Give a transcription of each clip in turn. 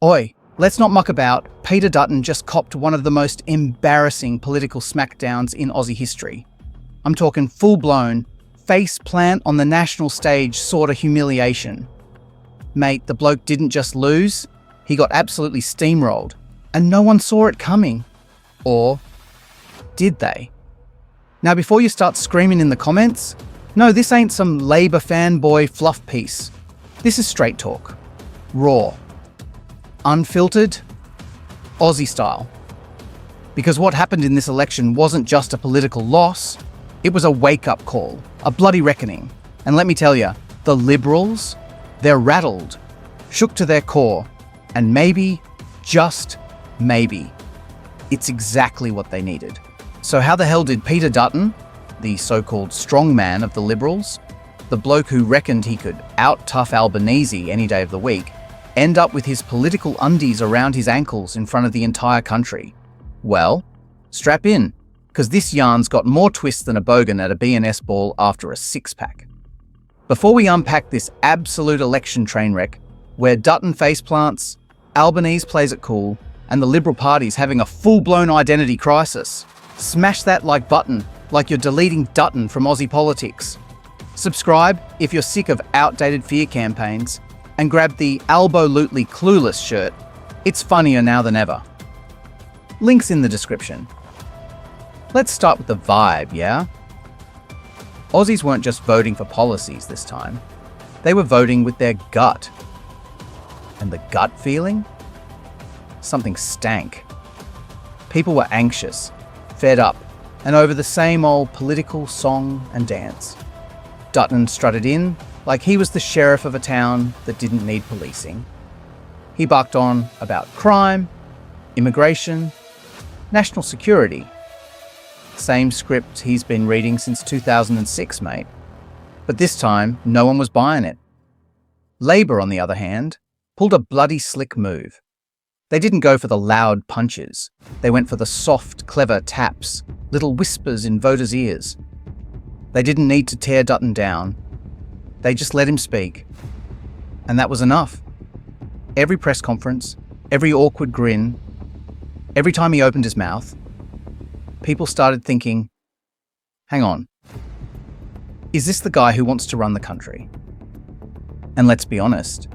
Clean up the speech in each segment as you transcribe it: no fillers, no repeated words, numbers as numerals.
Oi, let's not muck about. Peter Dutton just copped one of the most embarrassing political smackdowns in Aussie history. I'm talking full-blown, face plant on the national stage sort of humiliation. Mate, the bloke didn't just lose, he got absolutely steamrolled, and no one saw it coming. Or did they? Now, before you start screaming in the comments, no, this ain't some Labour fanboy fluff piece. This is straight talk. Raw. Unfiltered. Aussie style. Because what happened in this election wasn't just a political loss, it was a wake-up call, a bloody reckoning. And let me tell you, the Liberals, they're rattled, shook to their core, and maybe, just maybe, it's exactly what they needed. So how the hell did Peter Dutton, the so-called strongman of the Liberals, the bloke who reckoned he could out-tough Albanese any day of the week, end up with his political undies around his ankles in front of the entire country? Well, strap in, because this yarn's got more twists than a bogan at a BNS ball after a six-pack. Before we unpack this absolute election train wreck, where Dutton faceplants, Albanese plays it cool, and the Liberal Party's having a full-blown identity crisis, smash that like button like you're deleting Dutton from Aussie politics. Subscribe if you're sick of outdated fear campaigns, and grab the Albo-lutely clueless shirt. It's funnier now than ever. Links in the description. Let's start with the vibe, yeah? Aussies weren't just voting for policies this time. They were voting with their gut. And the gut feeling? Something stank. People were anxious, fed up, and over the same old political song and dance. Dutton strutted in like he was the sheriff of a town that didn't need policing. He barked on about crime, immigration, national security. Same script he's been reading since 2006, mate. But this time, no one was buying it. Labour, on the other hand, pulled a bloody slick move. They didn't go for the loud punches. They went for the soft, clever taps, little whispers in voters' ears. They didn't need to tear Dutton down. They just let him speak. And that was enough. Every press conference, every awkward grin, every time he opened his mouth, people started thinking, hang on, is this the guy who wants to run the country? And let's be honest,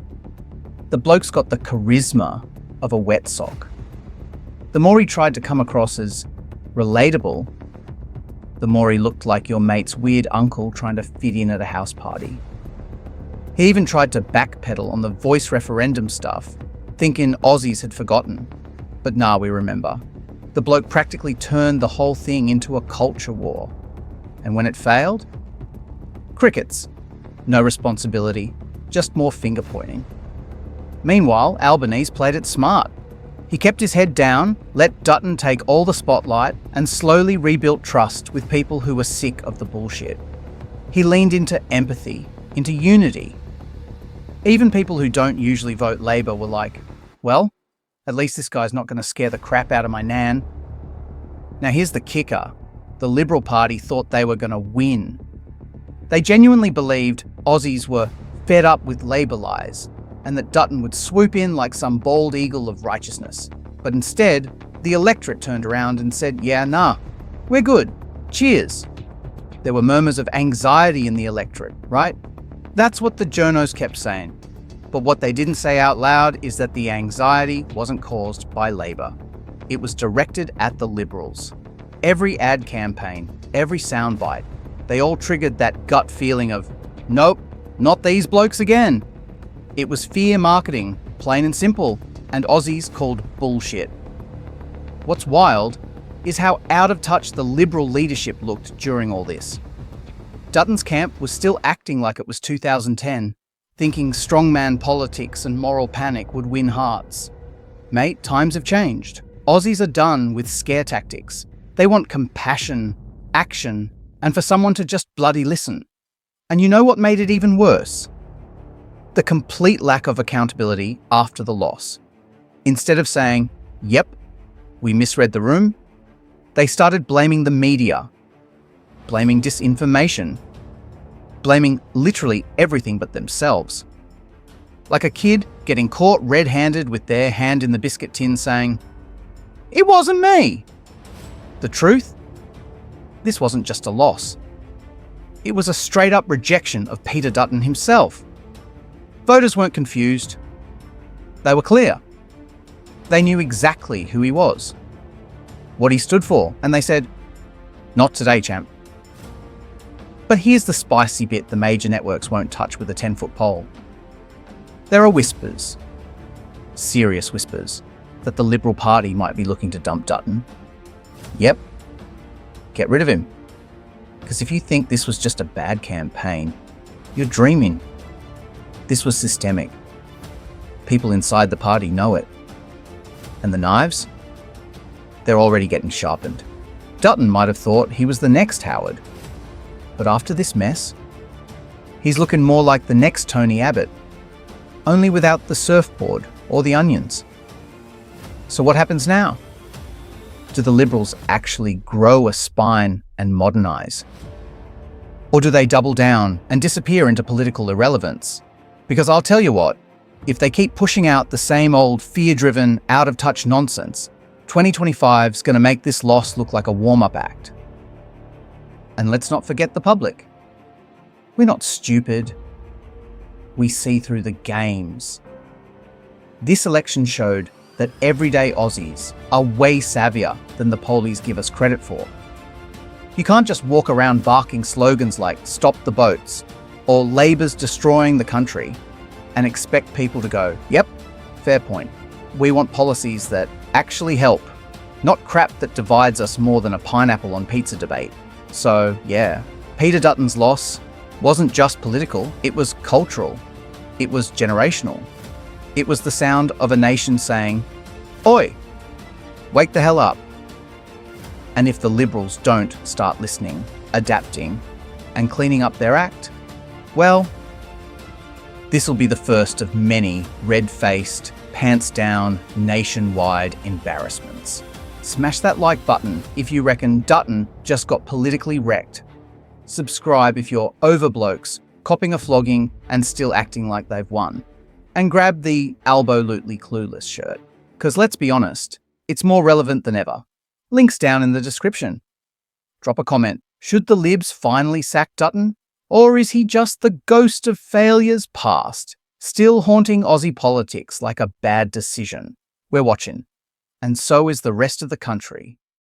the bloke's got the charisma of a wet sock. The more he tried to come across as relatable, the more he looked like your mate's weird uncle trying to fit in at a house party. He even tried to backpedal on the voice referendum stuff, thinking Aussies had forgotten. But nah, we remember. The bloke practically turned the whole thing into a culture war. And when it failed? Crickets. No responsibility, just more finger-pointing. Meanwhile, Albanese played it smart. He kept his head down, let Dutton take all the spotlight, and slowly rebuilt trust with people who were sick of the bullshit. He leaned into empathy, into unity. Even people who don't usually vote Labour were like, well, at least this guy's not going to scare the crap out of my nan. Now here's the kicker. The Liberal Party thought they were going to win. They genuinely believed Aussies were fed up with Labour lies, and that Dutton would swoop in like some bald eagle of righteousness. But instead, the electorate turned around and said, yeah, nah, we're good. Cheers. There were murmurs of anxiety in the electorate, right? That's what the journos kept saying. But what they didn't say out loud is that the anxiety wasn't caused by Labour. It was directed at the Liberals. Every ad campaign, every soundbite, they all triggered that gut feeling of, nope, not these blokes again. It was fear marketing, plain and simple, and Aussies called bullshit. What's wild is how out of touch the Liberal leadership looked during all this. Dutton's camp was still acting like it was 2010, thinking strongman politics and moral panic would win hearts. Mate, times have changed. Aussies are done with scare tactics. They want compassion, action, and for someone to just bloody listen. And you know what made it even worse? The complete lack of accountability after the loss. Instead of saying, yep, we misread the room, they started blaming the media, blaming disinformation, blaming literally everything but themselves. Like a kid getting caught red-handed with their hand in the biscuit tin saying, "It wasn't me." The truth? This wasn't just a loss. It was a straight-up rejection of Peter Dutton himself. Voters weren't confused. They were clear. They knew exactly who he was, what he stood for, and they said, "Not today, champ." But here's the spicy bit the major networks won't touch with a 10-foot pole. There are whispers, serious whispers, that the Liberal Party might be looking to dump Dutton. Yep, get rid of him. Because if you think this was just a bad campaign, you're dreaming. This was systemic. People inside the party know it. And the knives? They're already getting sharpened. Dutton might have thought he was the next Howard. But after this mess, he's looking more like the next Tony Abbott, only without the surfboard or the onions. So what happens now? Do the Liberals actually grow a spine and modernise? Or do they double down and disappear into political irrelevance? Because I'll tell you what, if they keep pushing out the same old fear-driven, out-of-touch nonsense, 2025's going to make this loss look like a warm-up act. And let's not forget the public. We're not stupid. We see through the games. This election showed that everyday Aussies are way savvier than the polies give us credit for. You can't just walk around barking slogans like "Stop the boats" or "Labor's destroying the country" and expect people to go, "Yep, fair point. We want policies that actually help, not crap that divides us more than a pineapple on pizza debate." So, yeah, Peter Dutton's loss wasn't just political, it was cultural. It was generational. It was the sound of a nation saying, "Oi, wake the hell up." And if the Liberals don't start listening, adapting, and cleaning up their act, well, this'll be the first of many red-faced, pants-down, nationwide embarrassments. Smash that like button if you reckon Dutton just got politically wrecked. Subscribe if you're over blokes, copping a flogging and still acting like they've won. And grab the Albo-lutely clueless shirt. Because let's be honest, it's more relevant than ever. Links down in the description. Drop a comment. Should the Libs finally sack Dutton? Or is he just the ghost of failures past, still haunting Aussie politics like a bad decision? We're watching. And so is the rest of the country.